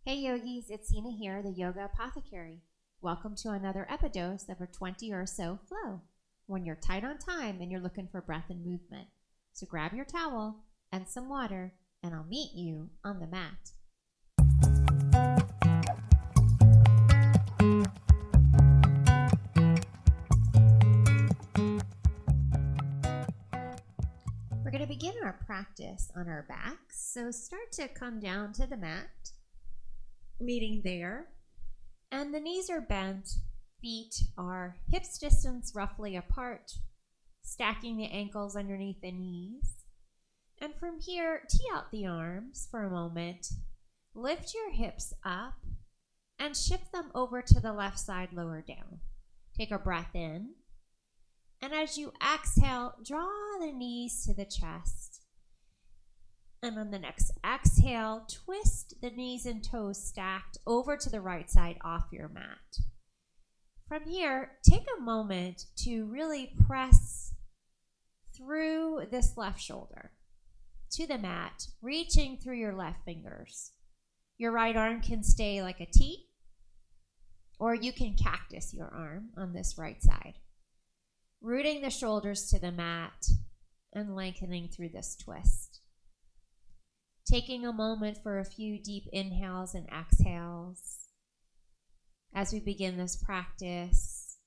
Hey yogis, it's Sina here, the Yoga Apothecary. Welcome to another EPIDOSE of a 20 or so flow, when you're tight on time and you're looking for breath and movement. So grab your towel and some water, and I'll meet you on the mat. We're going to begin our practice on our backs, so start to come down to the mat, meeting there, and the knees are bent, feet are hips distance roughly apart, stacking the ankles underneath the knees. And from here, tee out the arms for a moment, lift your hips up, and shift them over to the left side, lower down. Take a breath in, and as you exhale, draw the knees to the chest. And on the next exhale, twist the knees and toes stacked over to the right side off your mat. From here, take a moment to really press through this left shoulder to the mat, reaching through your left fingers. Your right arm can stay like a T, or you can cactus your arm on this right side, rooting the shoulders to the mat and lengthening through this twist. Taking a moment for a few deep inhales and exhales as we begin this practice.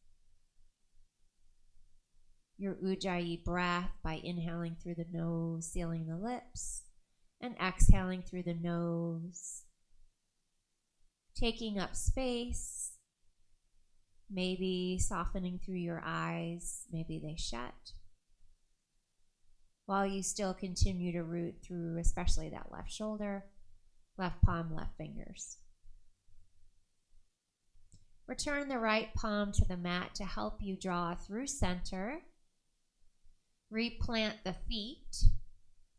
Your Ujjayi breath by inhaling through the nose, sealing the lips, and exhaling through the nose. Taking up space, maybe softening through your eyes, maybe they shut, while you still continue to root through especially that left shoulder, left palm, left fingers. Return the right palm to the mat to help you draw through center. Replant the feet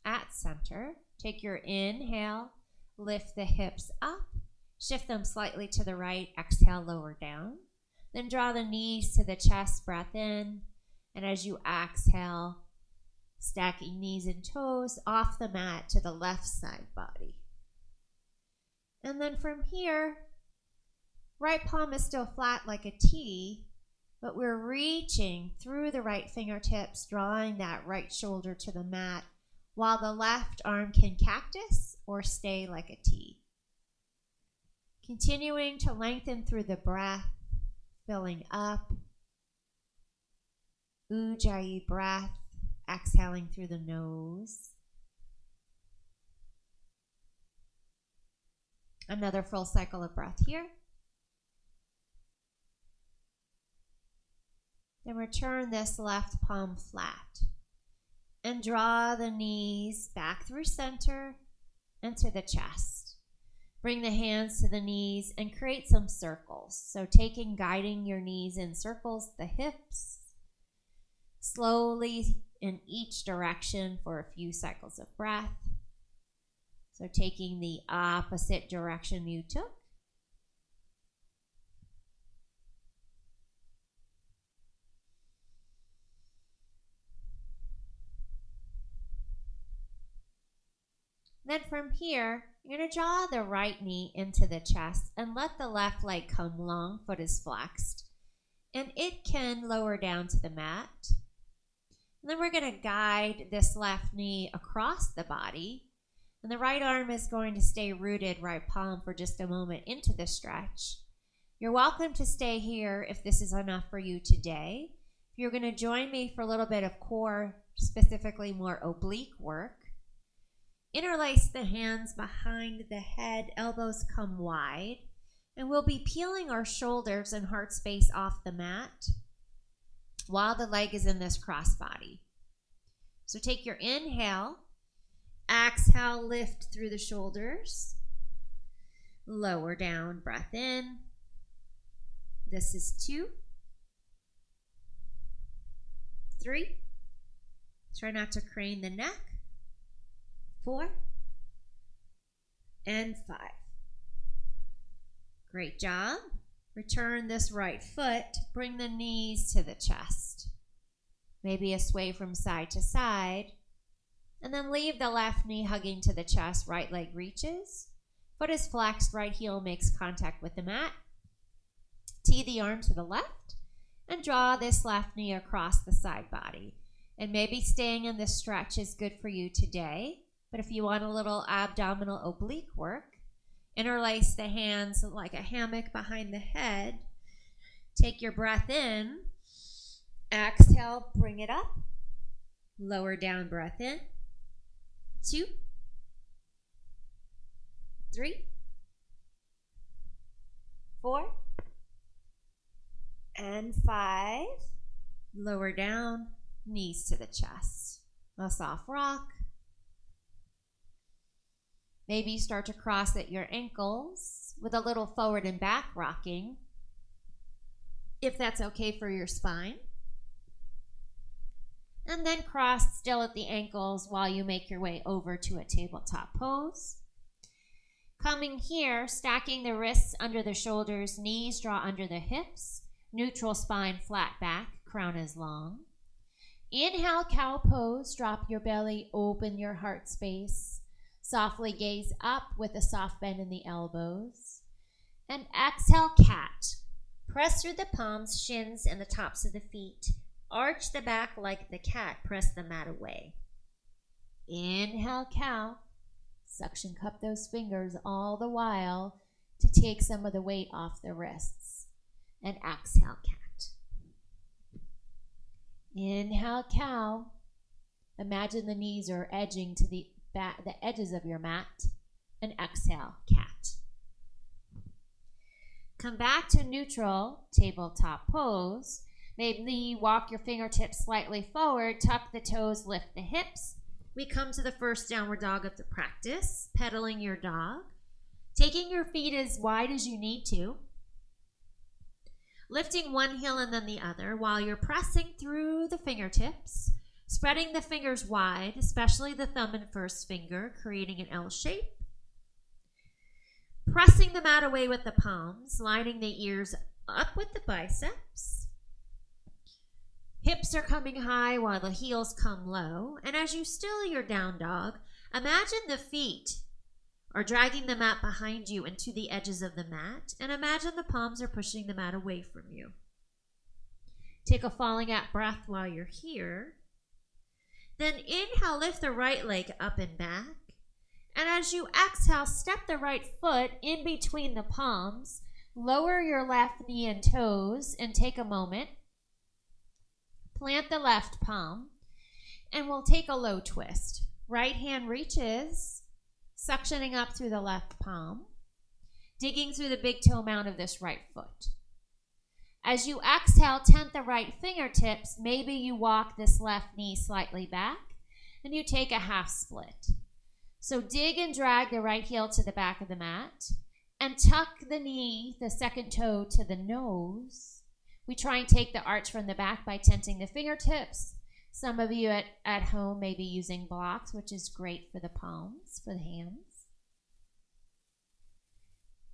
at center. Take your inhale, lift the hips up, shift them slightly to the right, exhale, lower down. Then draw the knees to the chest, breath in, and as you exhale, stacking knees and toes off the mat to the left side body. And then from here, right palm is still flat like a T, but we're reaching through the right fingertips, drawing that right shoulder to the mat, while the left arm can cactus or stay like a T. Continuing to lengthen through the breath, filling up. Ujjayi breath. Exhaling through the nose. Another full cycle of breath here. Then return this left palm flat and draw the knees back through center and to the chest. Bring the hands to the knees and create some circles. So guiding your knees in circles, the hips, slowly in each direction for a few cycles of breath. So taking the opposite direction you took. Then from here, you're going to draw the right knee into the chest and let the left leg come long, foot is flexed. And it can lower down to the mat. And then we're going to guide this left knee across the body. And the right arm is going to stay rooted, right palm, for just a moment into the stretch. You're welcome to stay here if this is enough for you today. If you're going to join me for a little bit of core, specifically more oblique work, interlace the hands behind the head, elbows come wide. And we'll be peeling our shoulders and heart space off the mat while the leg is in this cross body. So take your inhale, exhale, lift through the shoulders, lower down, breath in. This is 2, 3. Try not to crane the neck. 4 and 5. Great job. Return this right foot, bring the knees to the chest. Maybe a sway from side to side. And then leave the left knee hugging to the chest, right leg reaches. Foot is flexed, right heel makes contact with the mat. Tee the arm to the left and draw this left knee across the side body. And maybe staying in this stretch is good for you today. But if you want a little abdominal oblique work, interlace the hands like a hammock behind the head. Take your breath in. Exhale, bring it up. Lower down, breath in. 2, 3, 4, and 5. Lower down, knees to the chest. A soft rock. Maybe start to cross at your ankles with a little forward and back rocking, if that's okay for your spine. And then cross still at the ankles while you make your way over to a tabletop pose. Coming here, stacking the wrists under the shoulders, knees draw under the hips, neutral spine, flat back, crown is long. Inhale, cow pose, drop your belly, open your heart space. Softly gaze up with a soft bend in the elbows. And exhale, cat. Press through the palms, shins, and the tops of the feet. Arch the back like the cat, press the mat away. Inhale, cow. Suction cup those fingers all the while to take some of the weight off the wrists. And exhale, cat. Inhale, cow. Imagine the knees are edging to the edges of your mat. And exhale, cat. Come back to neutral tabletop pose. Maybe walk your fingertips slightly forward, tuck the toes, lift the hips. We come to the first downward dog of the practice, pedaling your dog, taking your feet as wide as you need to, lifting one heel and then the other while you're pressing through the fingertips, spreading the fingers wide, especially the thumb and first finger, creating an L shape. Pressing the mat away with the palms, lining the ears up with the biceps. Hips are coming high while the heels come low. And as you still your down dog, imagine the feet are dragging the mat behind you into the edges of the mat. And imagine the palms are pushing the mat away from you. Take a falling out breath while you're here. Then inhale, lift the right leg up and back. And as you exhale, step the right foot in between the palms. Lower your left knee and toes and take a moment. Plant the left palm, and we'll take a low twist. Right hand reaches, suctioning up through the left palm, digging through the big toe mound of this right foot. As you exhale, tent the right fingertips. Maybe you walk this left knee slightly back, and you take a half split. So dig and drag the right heel to the back of the mat, and tuck the knee, the second toe, to the nose. We try and take the arch from the back by tenting the fingertips. Some of you at home may be using blocks, which is great for the palms, for the hands.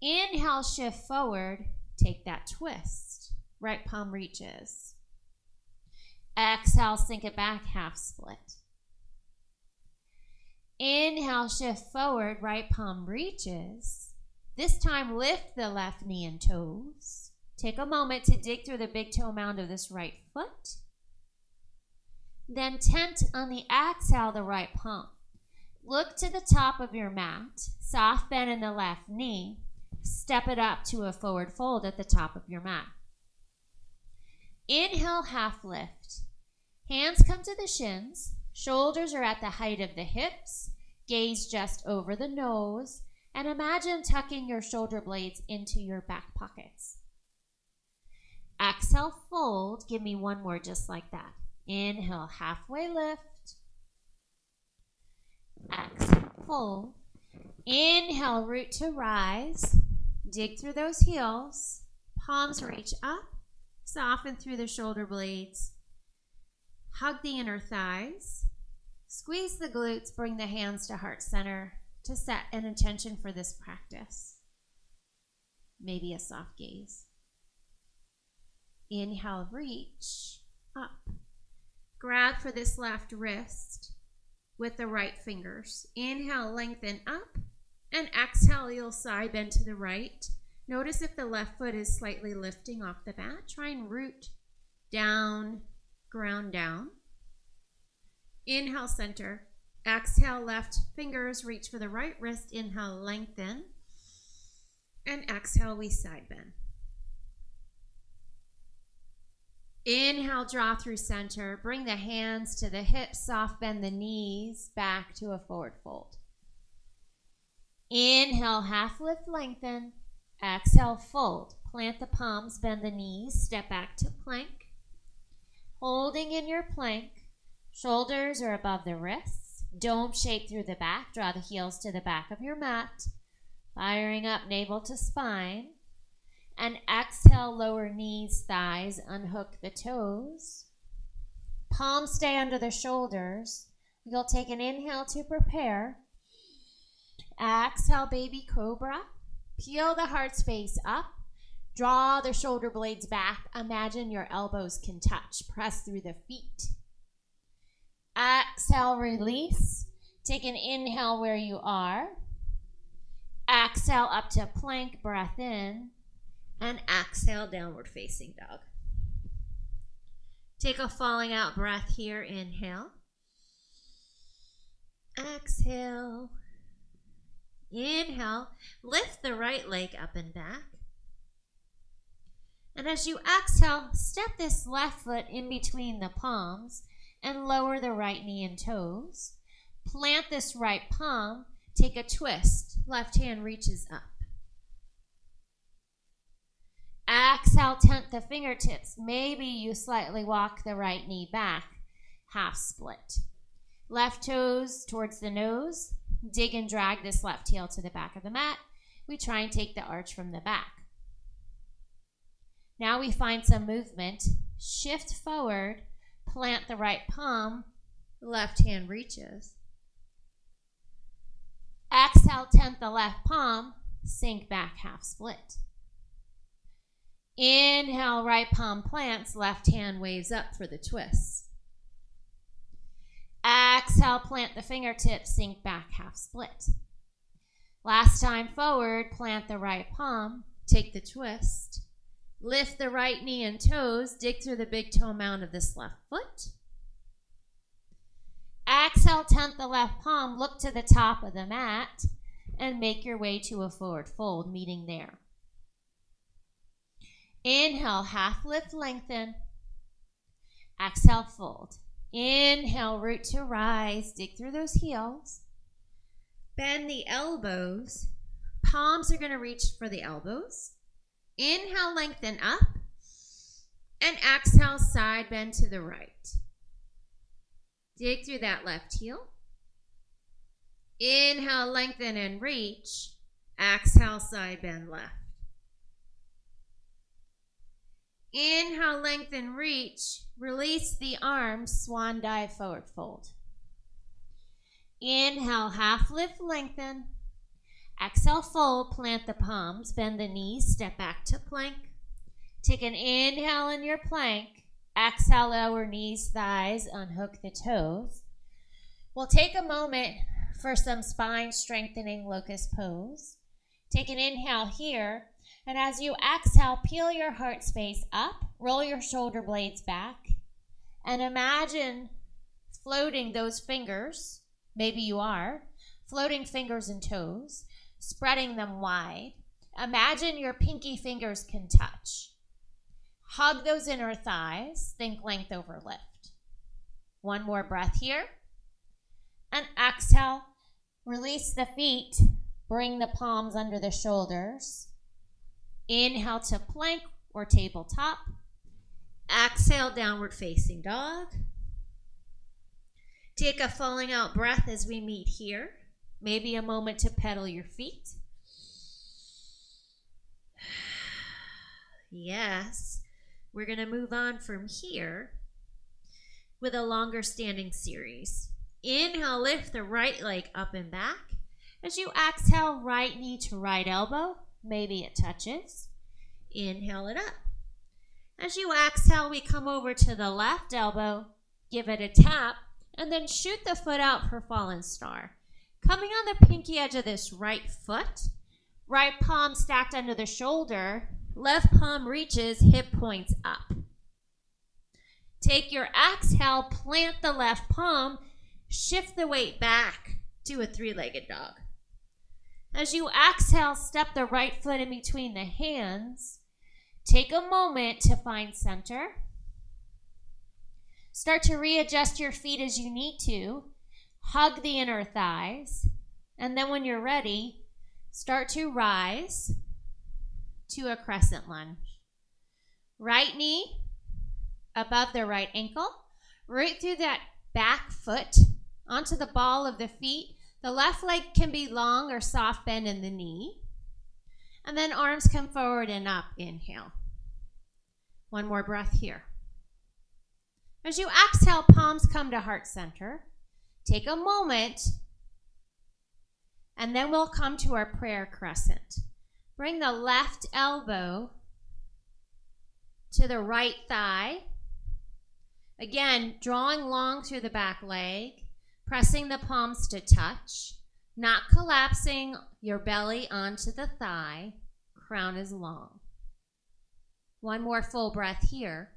Inhale, shift forward. Take that twist. Right palm reaches. Exhale, sink it back, half split. Inhale, shift forward. Right palm reaches. This time, lift the left knee and toes. Take a moment to dig through the big toe mound of this right foot. Then tent on the exhale the right palm. Look to the top of your mat. Soft bend in the left knee. Step it up to a forward fold at the top of your mat. Inhale, half lift. Hands come to the shins. Shoulders are at the height of the hips. Gaze just over the nose. And imagine tucking your shoulder blades into your back pockets. Exhale, fold. Give me one more just like that. Inhale, halfway lift. Exhale, fold. Inhale, root to rise. Dig through those heels. Palms reach up. Soften through the shoulder blades. Hug the inner thighs. Squeeze the glutes. Bring the hands to heart center to set an intention for this practice. Maybe a soft gaze. Inhale, reach up. Grab for this left wrist with the right fingers. Inhale, lengthen up. And exhale, you'll side bend to the right. Notice if the left foot is slightly lifting off the mat. Try and root down, ground down. Inhale, center. Exhale, left fingers reach for the right wrist. Inhale, lengthen. And exhale, we side bend. Inhale, draw through center. Bring the hands to the hips, soft bend the knees, back to a forward fold. Inhale, half lift, lengthen. Exhale, fold. Plant the palms, bend the knees, step back to plank. Holding in your plank, shoulders are above the wrists. Dome shape through the back. Draw the heels to the back of your mat. Firing up navel to spine. And exhale, lower knees, thighs, unhook the toes. Palms stay under the shoulders. You'll take an inhale to prepare. Exhale, baby cobra. Peel the heart space up. Draw the shoulder blades back. Imagine your elbows can touch. Press through the feet. Exhale, release. Take an inhale where you are. Exhale up to plank, breath in. And exhale, downward facing dog. Take a falling out breath here. Inhale. Exhale. Inhale. Lift the right leg up and back. And as you exhale, step this left foot in between the palms and lower the right knee and toes. Plant this right palm. Take a twist. Left hand reaches up. Exhale, tent the fingertips. Maybe you slightly walk the right knee back. Half split. Left toes towards the nose. Dig and drag this left heel to the back of the mat. We try and take the arch from the back. Now we find some movement. Shift forward. Plant the right palm. Left hand reaches. Exhale, tent the left palm. Sink back, half split. Inhale, right palm plants, left hand waves up for the twist. Exhale, plant the fingertips, sink back, half split. Last time forward, plant the right palm, take the twist. Lift the right knee and toes, dig through the big toe mound of this left foot. Exhale, tent the left palm, look to the top of the mat, and make your way to a forward fold, meeting there. Inhale, half lift, lengthen. Exhale, fold. Inhale, root to rise. Dig through those heels. Bend the elbows. Palms are going to reach for the elbows. Inhale, lengthen up. And exhale, side bend to the right. Dig through that left heel. Inhale, lengthen and reach. Exhale, side bend left. Inhale, lengthen, reach. Release the arms, swan dive, forward fold. Inhale, half lift, lengthen. Exhale, fold, plant the palms, bend the knees, step back to plank. Take an inhale in your plank. Exhale, lower knees, thighs, unhook the toes. We'll take a moment for some spine strengthening locust pose. Take an inhale here, and as you exhale, peel your heart space up, roll your shoulder blades back, and imagine floating those fingers, maybe you are, floating fingers and toes, spreading them wide. Imagine your pinky fingers can touch. Hug those inner thighs, think length over lift. One more breath here. And exhale, release the feet, bring the palms under the shoulders. Inhale to plank or tabletop. Exhale, downward facing dog. Take a falling out breath as we meet here. Maybe a moment to pedal your feet. Yes. We're going to move on from here with a longer standing series. Inhale, lift the right leg up and back. As you exhale, right knee to right elbow. Maybe it touches. Inhale it up. As you exhale, we come over to the left elbow. Give it a tap. And then shoot the foot out for fallen star. Coming on the pinky edge of this right foot, right palm stacked under the shoulder, left palm reaches, hip points up. Take your exhale, plant the left palm, shift the weight back to a three-legged dog. As you exhale, step the right foot in between the hands. Take a moment to find center. Start to readjust your feet as you need to. Hug the inner thighs. And then when you're ready, start to rise to a crescent lunge. Right knee above the right ankle. Right through that back foot onto the ball of the feet. The left leg can be long or soft bend in the knee. And then arms come forward and up. Inhale. One more breath here. As you exhale, palms come to heart center. Take a moment, and then we'll come to our prayer crescent. Bring the left elbow to the right thigh. Again, drawing long through the back leg, pressing the palms to touch, not collapsing your belly onto the thigh. Crown is long. One more full breath here.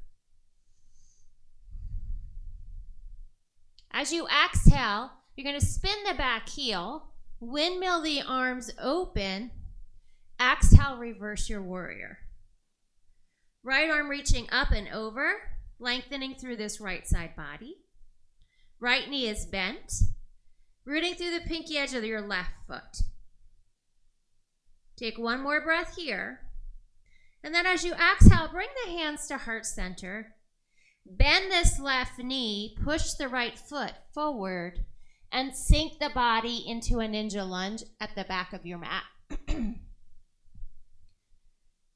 As you exhale, you're going to spin the back heel, windmill the arms open. Exhale, reverse your warrior. Right arm reaching up and over, lengthening through this right side body. Right knee is bent, rooting through the pinky edge of your left foot. Take one more breath here. And then as you exhale, bring the hands to heart center. Bend this left knee, push the right foot forward, and sink the body into a ninja lunge at the back of your mat.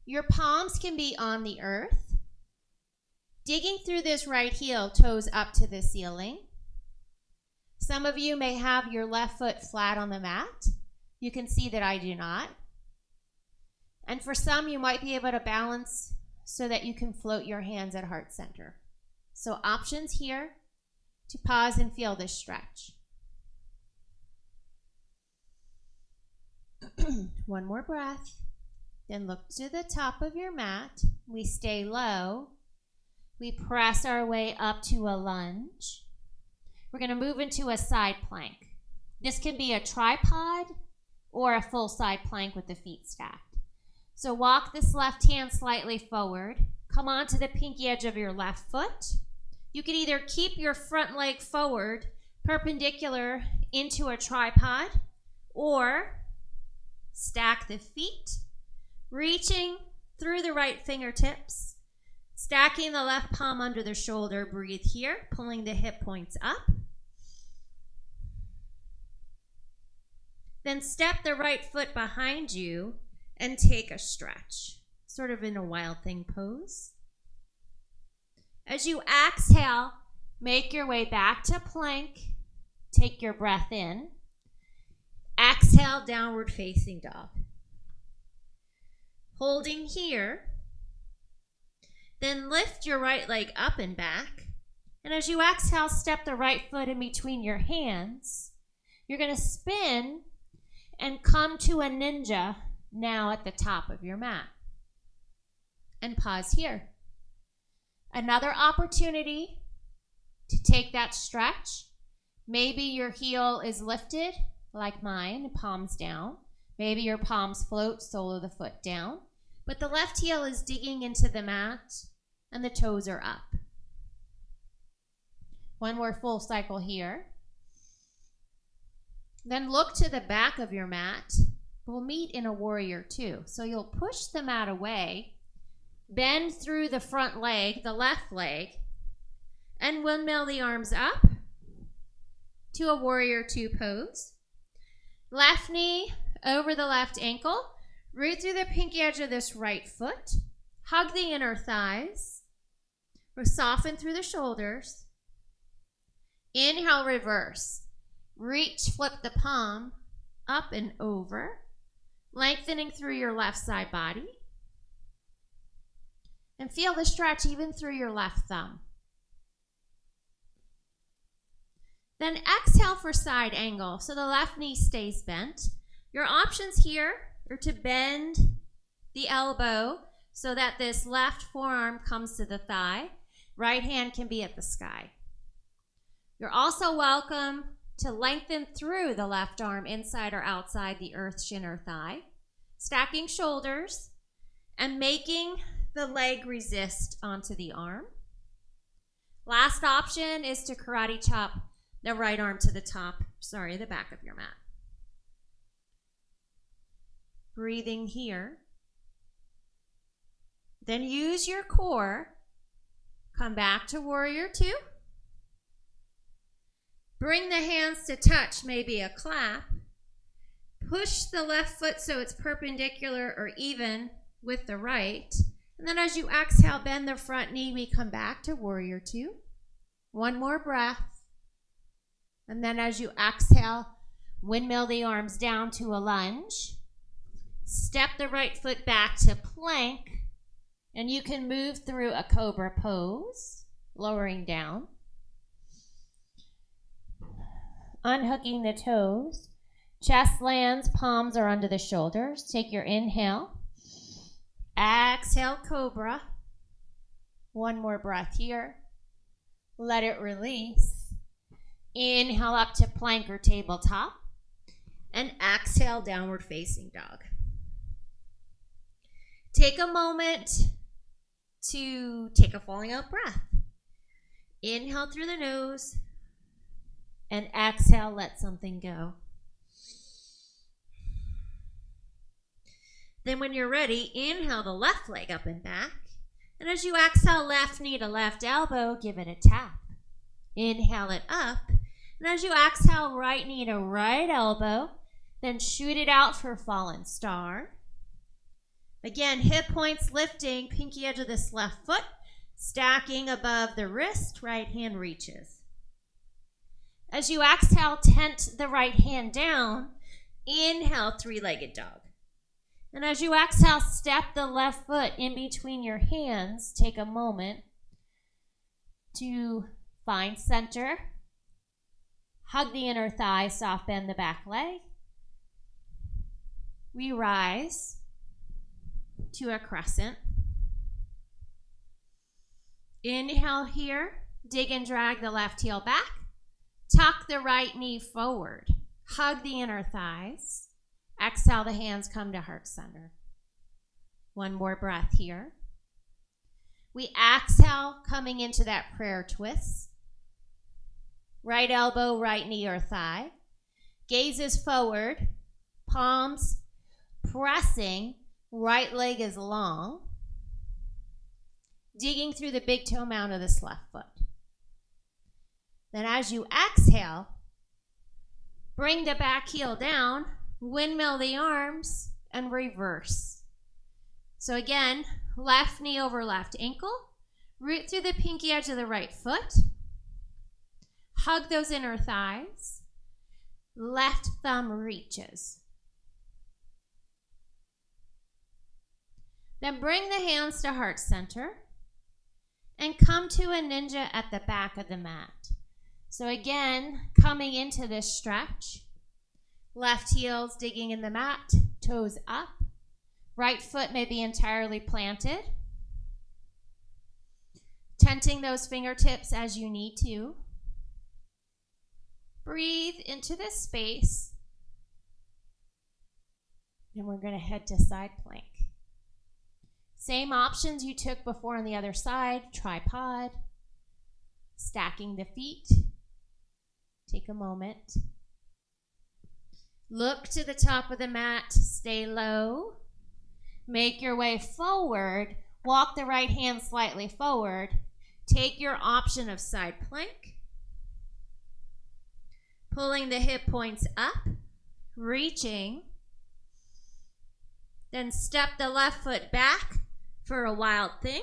Your palms can be on the earth. Digging through this right heel, toes up to the ceiling. Some of you may have your left foot flat on the mat. You can see that I do not. And for some, you might be able to balance so that you can float your hands at heart center. So options here to pause and feel this stretch. One more breath. Then look to the top of your mat. We stay low. We press our way up to a lunge. We're going to move into a side plank. This can be a tripod or a full side plank with the feet stacked. So walk this left hand slightly forward. Come onto the pinky edge of your left foot. You can either keep your front leg forward, perpendicular into a tripod, or stack the feet, reaching through the right fingertips, stacking the left palm under the shoulder. Breathe here, pulling the hip points up. Then step the right foot behind you and take a stretch, sort of in a wild thing pose. As you exhale, make your way back to plank. Take your breath in. Exhale, downward facing dog. Holding here. Then lift your right leg up and back. And as you exhale, step the right foot in between your hands. You're going to spin and come to a ninja now at the top of your mat. And pause here. Another opportunity to take that stretch. Maybe your heel is lifted, like mine, palms down. Maybe your palms float, sole of the foot down. But the left heel is digging into the mat, and the toes are up. One more full cycle here. Then look to the back of your mat. We'll meet in a warrior two. So you'll push the mat away. Bend through the front leg, the left leg, and windmill the arms up to a warrior two pose. Left knee over the left ankle, root through the pinky edge of this right foot. Hug the inner thighs. Soften through the shoulders. Inhale, reverse. Reach, flip the palm up and over, lengthening through your left side body. And feel the stretch even through your left thumb. Then exhale for side angle. So the left knee stays bent. Your options here are to bend the elbow so that this left forearm comes to the thigh. Right hand can be at the sky. You're also welcome to lengthen through the left arm inside or outside the earth, shin, or thigh. Stacking shoulders and making the leg resist onto the arm. Last option is to karate chop the right arm to the the back of your mat. Breathing here. Then use your core. Come back to warrior two. Bring the hands to touch, maybe a clap. Push the left foot so it's perpendicular or even with the right. And then as you exhale, bend the front knee. We come back to warrior two. One more breath. And then as you exhale, windmill the arms down to a lunge. Step the right foot back to plank. And you can move through a Cobra pose, lowering down. Unhooking the toes. Chest lands, palms are under the shoulders. Take your inhale. Exhale, Cobra. One more breath here. Let it release. Inhale up to plank or tabletop. And exhale, downward facing dog. Take a moment to take a falling out breath. Inhale through the nose. And exhale, let something go. Then when you're ready, inhale the left leg up and back. And as you exhale, left knee to left elbow, give it a tap. Inhale it up. And as you exhale, right knee to right elbow, then shoot it out for fallen star. Again, hip points lifting, pinky edge of this left foot, stacking above the wrist, right hand reaches. As you exhale, tent the right hand down. Inhale, three-legged dog. And as you exhale, step the left foot in between your hands. Take a moment to find center. Hug the inner thigh, soft bend the back leg. We rise to a crescent. Inhale here. Dig and drag the left heel back. Tuck the right knee forward. Hug the inner thighs. Exhale, the hands come to heart center. One more breath here. We exhale, coming into that prayer twist. Right elbow, right knee or thigh. Gazes forward. Palms pressing. Right leg is long. Digging through the big toe mound of this left foot. Then as you exhale, bring the back heel down, windmill the arms, and reverse. So again, left knee over left ankle, root through the pinky edge of the right foot, hug those inner thighs, left thumb reaches. Then bring the hands to heart center and come to a ninja at the back of the mat. So again, coming into this stretch, left heel's digging in the mat, toes up. Right foot may be entirely planted. Tenting those fingertips as you need to. Breathe into this space. And we're going to head to side plank. Same options you took before on the other side. Tripod. Stacking the feet. Take a moment. Look to the top of the mat. Stay low. Make your way forward. Walk the right hand slightly forward. Take your option of side plank. Pulling the hip points up. Reaching. Then step the left foot back for a wild thing.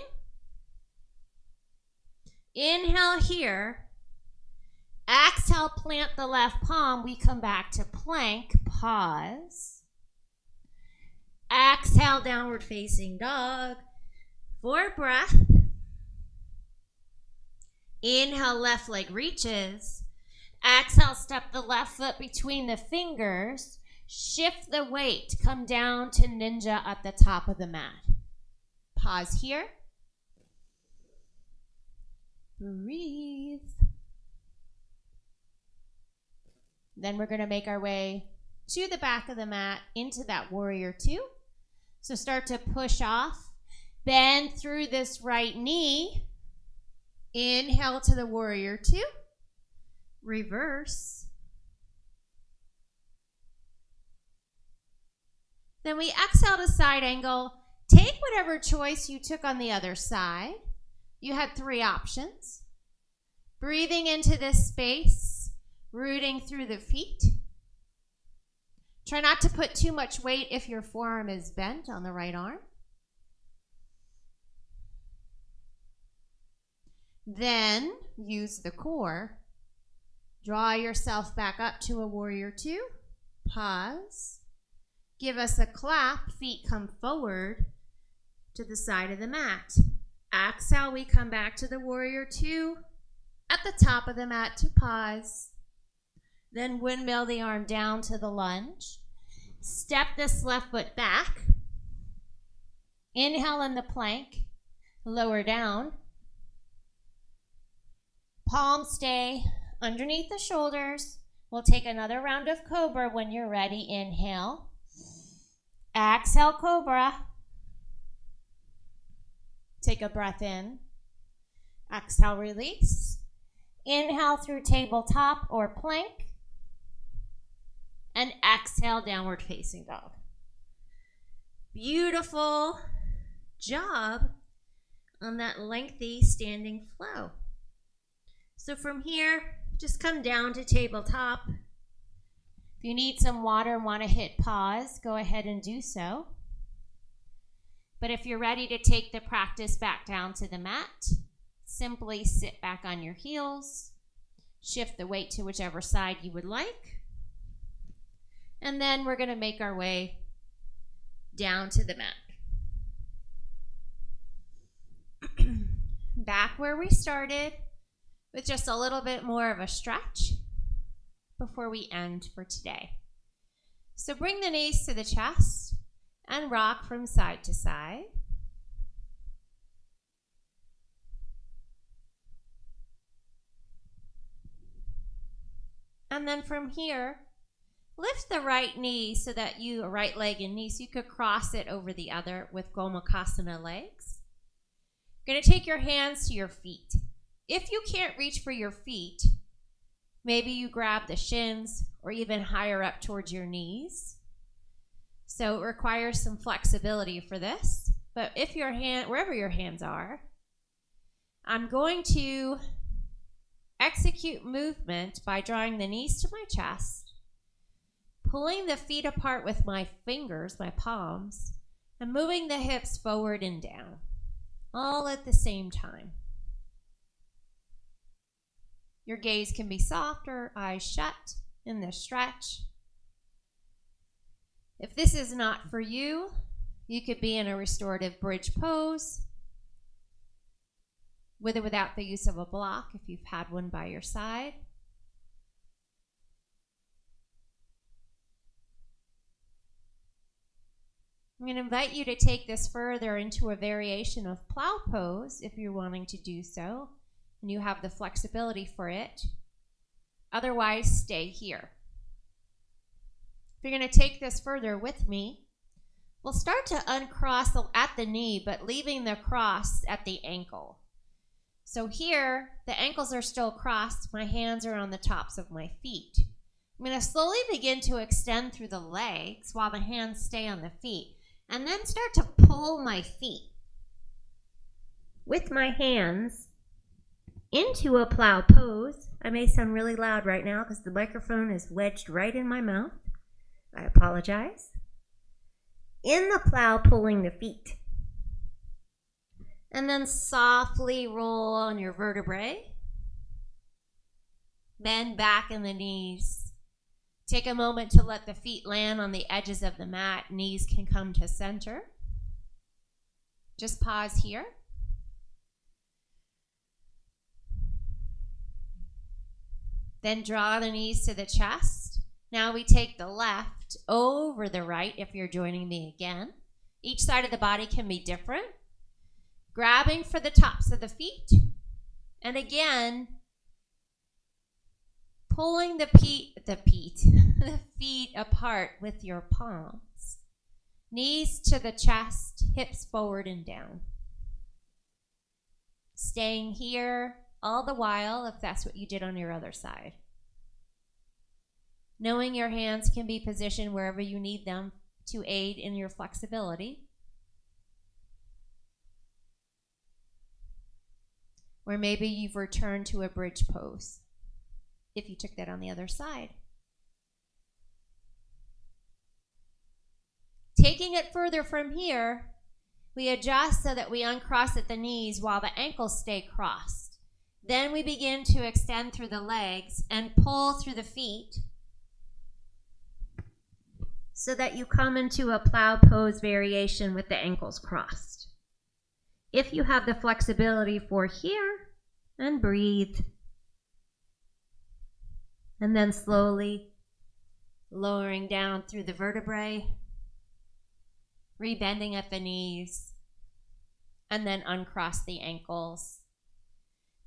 Inhale here. Exhale, plant the left palm. We come back to plank. Pause. Exhale, downward facing dog. 4 breath. Inhale, left leg reaches. Exhale, step the left foot between the fingers. Shift the weight. Come down to ninja at the top of the mat. Pause here. Breathe. Then we're going to make our way to the back of the mat into that warrior two. So start to push off. Bend through this right knee. Inhale to the warrior two. Reverse. Then we exhale to side angle. Take whatever choice you took on the other side. You had 3 options. Breathing into this space, rooting through the feet. Try not to put too much weight if your forearm is bent on the right arm. Then use the core. Draw yourself back up to a warrior two. Pause. Give us a clap. Feet come forward to the side of the mat. Exhale, we come back to the warrior two at the top of the mat to pause. Then windmill the arm down to the lunge. Step this left foot back. Inhale in the plank. Lower down. Palms stay underneath the shoulders. We'll take another round of Cobra when you're ready. Inhale. Exhale, Cobra. Take a breath in. Exhale, release. Inhale through tabletop or plank. And exhale, downward facing dog. Beautiful job on that lengthy standing flow. So from here, just come down to tabletop. If you need some water and want to hit pause, go ahead and do so. But if you're ready to take the practice back down to the mat, simply sit back on your heels, shift the weight to whichever side you would like, and then we're going to make our way down to the mat. Back where we started, with just a little bit more of a stretch before we end for today. So bring the knees to the chest and rock from side to side. And then from here, lift the right knee so that right leg and knee, so you could cross it over the other with Gomukhasana legs. You're going to take your hands to your feet. If you can't reach for your feet, maybe you grab the shins or even higher up towards your knees. So it requires some flexibility for this. But if your hand, wherever your hands are, I'm going to execute movement by drawing the knees to my chest, pulling the feet apart with my fingers, my palms, and moving the hips forward and down, all at the same time. Your gaze can be softer, eyes shut in this stretch. If this is not for you, you could be in a restorative bridge pose, with or without the use of a block if you've had one by your side. I'm going to invite you to take this further into a variation of Plow Pose if you're wanting to do so, and you have the flexibility for it. Otherwise, stay here. If you're going to take this further with me, we'll start to uncross at the knee, but leaving the cross at the ankle. So here, the ankles are still crossed. My hands are on the tops of my feet. I'm going to slowly begin to extend through the legs while the hands stay on the feet, and then start to pull my feet with my hands into a plow pose. I may sound really loud right now because the microphone is wedged right in my mouth. I apologize. In the plow, pulling the feet. And then softly roll on your vertebrae. Bend back in the knees. Take a moment to let the feet land on the edges of the mat. Knees can come to center. Just pause here. Then draw the knees to the chest. Now we take the left over the right if you're joining me again. Each side of the body can be different. Grabbing for the tops of the feet. And again, pulling the feet apart with your palms. Knees to the chest, hips forward and down. Staying here all the while if that's what you did on your other side. Knowing your hands can be positioned wherever you need them to aid in your flexibility. Or maybe you've returned to a bridge pose if you took that on the other side. Taking it further from here, we adjust so that we uncross at the knees while the ankles stay crossed. Then we begin to extend through the legs and pull through the feet so that you come into a plow pose variation with the ankles crossed. If you have the flexibility for here, and breathe. And then slowly lowering down through the vertebrae, rebending at the knees, and then uncross the ankles.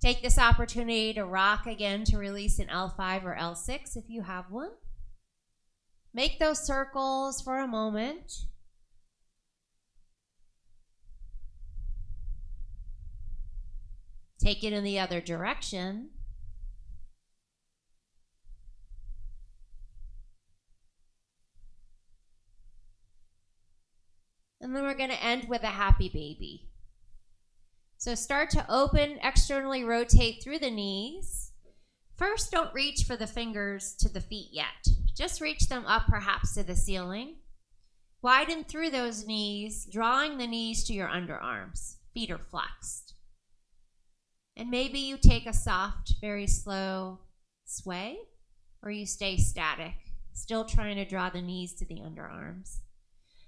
Take this opportunity to rock again to release an L5 or L6 if you have one. Make those circles for a moment. Take it in the other direction. And then we're going to end with a happy baby. So start to open, externally rotate through the knees. First, don't reach for the fingers to the feet yet. Just reach them up perhaps to the ceiling. Widen through those knees, drawing the knees to your underarms. Feet are flexed. And maybe you take a soft, very slow sway, or you stay static, still trying to draw the knees to the underarms.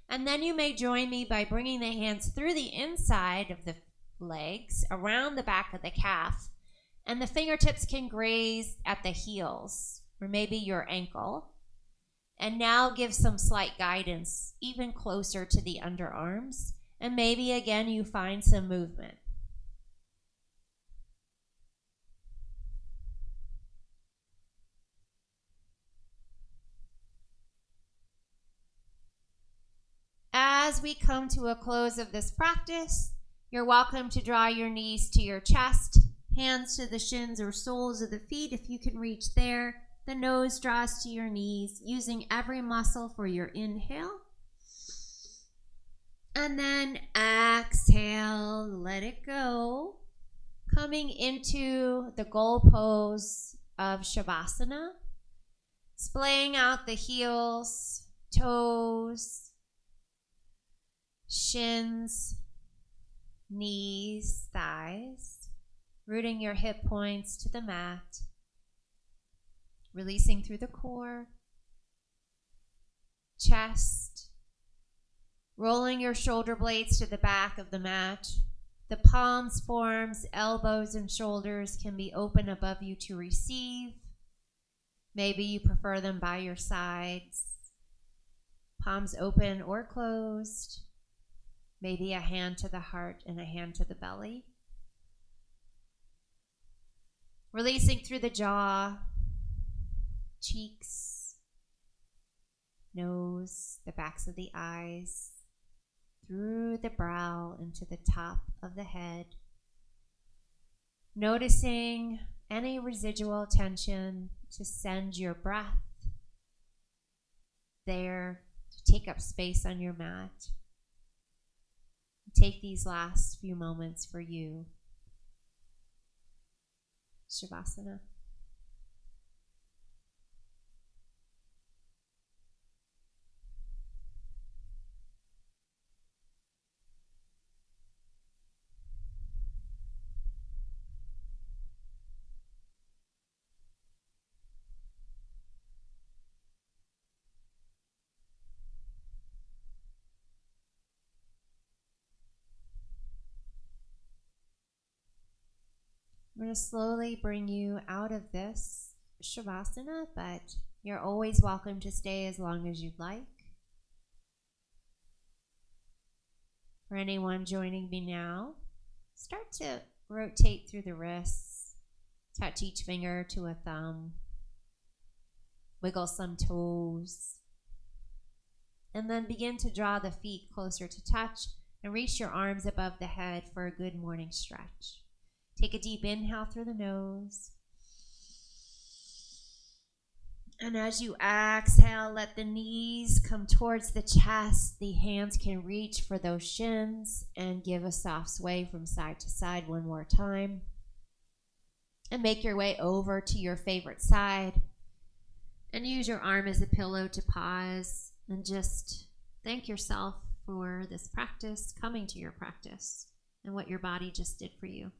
And then you may join me by bringing the hands through the inside of the legs, around the back of the calf, and the fingertips can graze at the heels, or maybe your ankle. And now give some slight guidance, even closer to the underarms, and maybe again you find some movement. As we come to a close of this practice, you're welcome to draw your knees to your chest, hands to the shins or soles of the feet if you can reach there. The nose draws to your knees, using every muscle for your inhale. And then exhale, let it go. Coming into the goal pose of Shavasana, splaying out the heels, toes, shins, knees, thighs, rooting your hip points to the mat, releasing through the core, chest, rolling your shoulder blades to the back of the mat. The palms, forearms, elbows, and shoulders can be open above you to receive. Maybe you prefer them by your sides. Palms open or closed. Maybe a hand to the heart and a hand to the belly. Releasing through the jaw, cheeks, nose, the backs of the eyes, through the brow into the top of the head. Noticing any residual tension, to send your breath there to take up space on your mat. Take these last few moments for you. Shavasana. I'm going to slowly bring you out of this Shavasana, but you're always welcome to stay as long as you'd like. For anyone joining me now, start to rotate through the wrists, touch each finger to a thumb, wiggle some toes, and then begin to draw the feet closer to touch and reach your arms above the head for a good morning stretch. Take a deep inhale through the nose. And as you exhale, let the knees come towards the chest. The hands can reach for those shins and give a soft sway from side to side one more time. And make your way over to your favorite side. And use your arm as a pillow to pause and just thank yourself for this practice, coming to your practice, and what your body just did for you.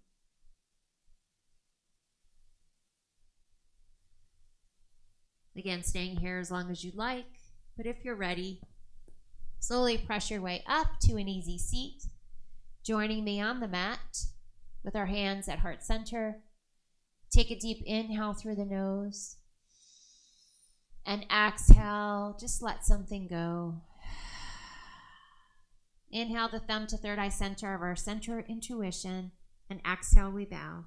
Again, staying here as long as you'd like, but if you're ready, slowly press your way up to an easy seat, joining me on the mat with our hands at heart center. Take a deep inhale through the nose and exhale, just let something go. Inhale the thumb to third eye center of our center intuition, and exhale, we bow.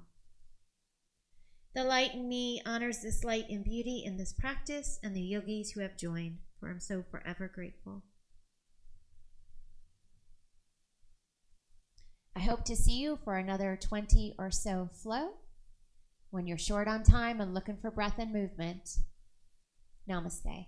The light in me honors this light and beauty in this practice and the yogis who have joined, for I'm so forever grateful. I hope to see you for another 20 or so flow. When you're short on time and looking for breath and movement, namaste.